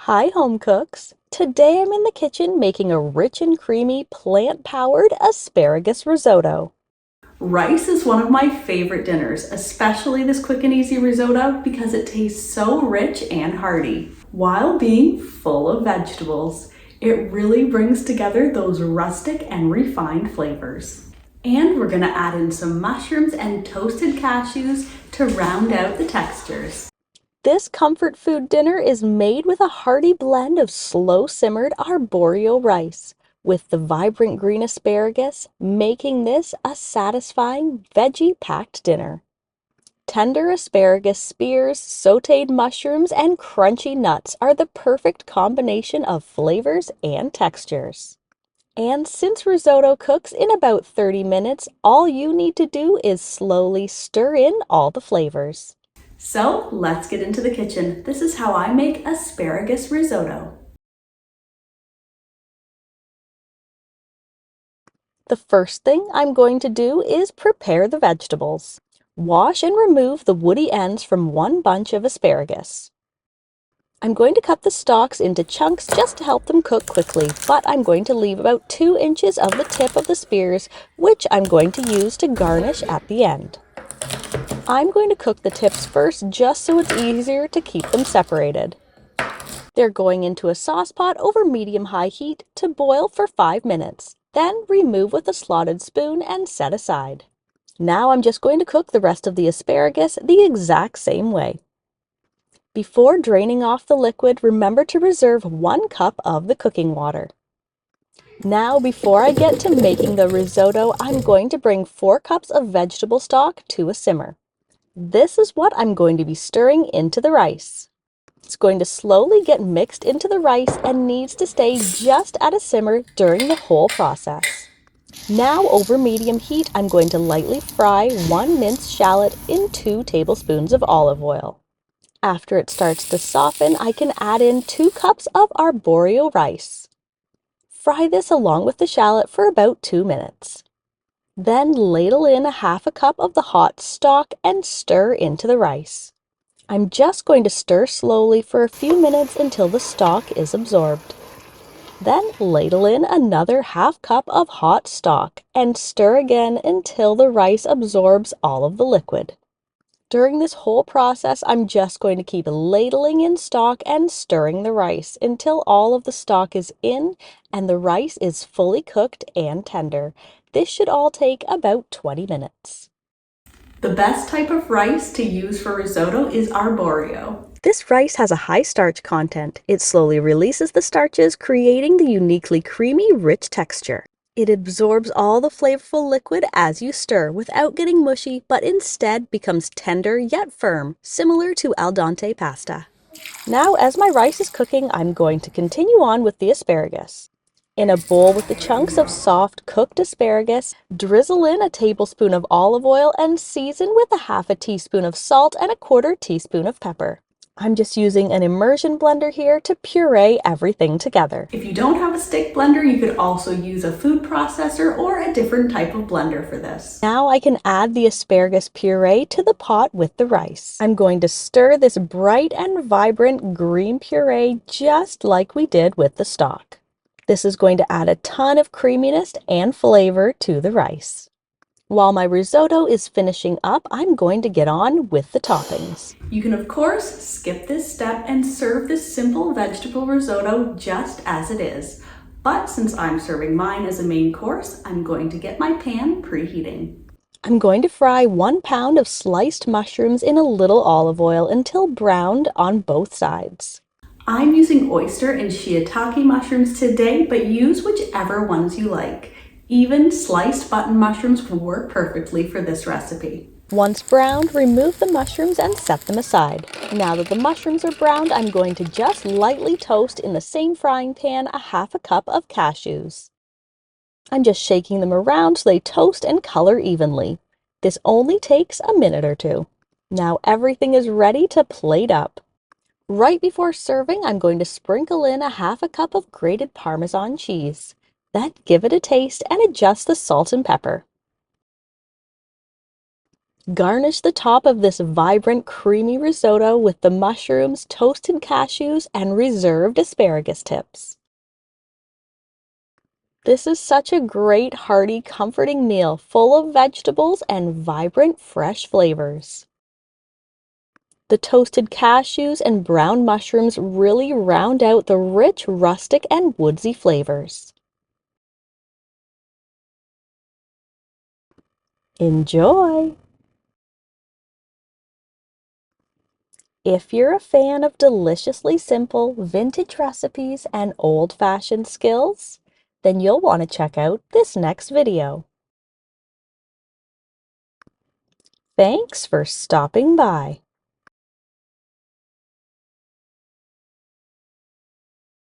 Hi, home cooks! Today I'm in the kitchen making a rich and creamy plant-powered asparagus risotto. Rice is one of my favorite dinners, especially this quick and easy risotto because it tastes so rich and hearty, while being full of vegetables. It really brings together those rustic and refined flavors. And we're gonna add in some mushrooms and toasted cashews to round out the textures. This comfort food dinner is made with a hearty blend of slow-simmered arborio rice, with the vibrant green asparagus, making this a satisfying veggie-packed dinner. Tender asparagus spears, sautéed mushrooms, and crunchy nuts are the perfect combination of flavors and textures. And since risotto cooks in about 30 minutes, all you need to do is slowly stir in all the flavors. So let's get into the kitchen. This is how I make asparagus risotto. The first thing I'm going to do is prepare the vegetables. Wash and remove the woody ends from one bunch of asparagus. I'm going to cut the stalks into chunks just to help them cook quickly, but I'm going to leave about 2 inches of the tip of the spears, which I'm going to use to garnish at the end. I'm going to cook the tips first just so it's easier to keep them separated. They're going into a sauce pot over medium-high heat to boil for 5 minutes. Then remove with a slotted spoon and set aside. Now I'm just going to cook the rest of the asparagus the exact same way. Before draining off the liquid, remember to reserve 1 cup of the cooking water. Now, before I get to making the risotto, I'm going to bring 4 cups of vegetable stock to a simmer. This is what I'm going to be stirring into the rice. It's going to slowly get mixed into the rice and needs to stay just at a simmer during the whole process. Now, over medium heat, I'm going to lightly fry 1 minced shallot in 2 tablespoons of olive oil. After it starts to soften, I can add in 2 cups of arborio rice. Fry this along with the shallot for about 2 minutes. Then ladle in a half a cup of the hot stock and stir into the rice. I'm just going to stir slowly for a few minutes until the stock is absorbed. Then ladle in another half cup of hot stock and stir again until the rice absorbs all of the liquid. During this whole process, I'm just going to keep ladling in stock and stirring the rice until all of the stock is in and the rice is fully cooked and tender. This should all take about 20 minutes. The best type of rice to use for risotto is arborio. This rice has a high starch content. It slowly releases the starches, creating the uniquely creamy, rich texture. It absorbs all the flavorful liquid as you stir without getting mushy, but instead becomes tender yet firm, similar to al dente pasta. Now, as my rice is cooking, I'm going to continue on with the asparagus. In a bowl with the chunks of soft, cooked asparagus, drizzle in a tablespoon of olive oil and season with a half a teaspoon of salt and a 1/4 teaspoon of pepper. I'm just using an immersion blender here to puree everything together. If you don't have a stick blender, you could also use a food processor or a different type of blender for this. Now I can add the asparagus puree to the pot with the rice. I'm going to stir this bright and vibrant green puree just like we did with the stock. This is going to add a ton of creaminess and flavor to the rice. While my risotto is finishing up, I'm going to get on with the toppings. You can of course skip this step and serve this simple vegetable risotto just as it is. But since I'm serving mine as a main course, I'm going to get my pan preheating. I'm going to fry 1 pound of sliced mushrooms in a little olive oil until browned on both sides. I'm using oyster and shiitake mushrooms today, but use whichever ones you like. Even sliced button mushrooms will work perfectly for this recipe. Once browned, remove the mushrooms and set them aside. Now that the mushrooms are browned, I'm going to just lightly toast in the same frying pan a half a cup of cashews. I'm just shaking them around so they toast and color evenly. This only takes a minute or 2. Now everything is ready to plate up. Right before serving, I'm going to sprinkle in a half a cup of grated parmesan cheese. Then give it a taste and adjust the salt and pepper. Garnish the top of this vibrant, creamy risotto with the mushrooms, toasted cashews, and reserved asparagus tips. This is such a great, hearty, comforting meal full of vegetables and vibrant, fresh flavors. The toasted cashews and brown mushrooms really round out the rich, rustic, and woodsy flavors. Enjoy! If you're a fan of deliciously simple vintage recipes and old-fashioned skills, then you'll want to check out this next video. Thanks for stopping by.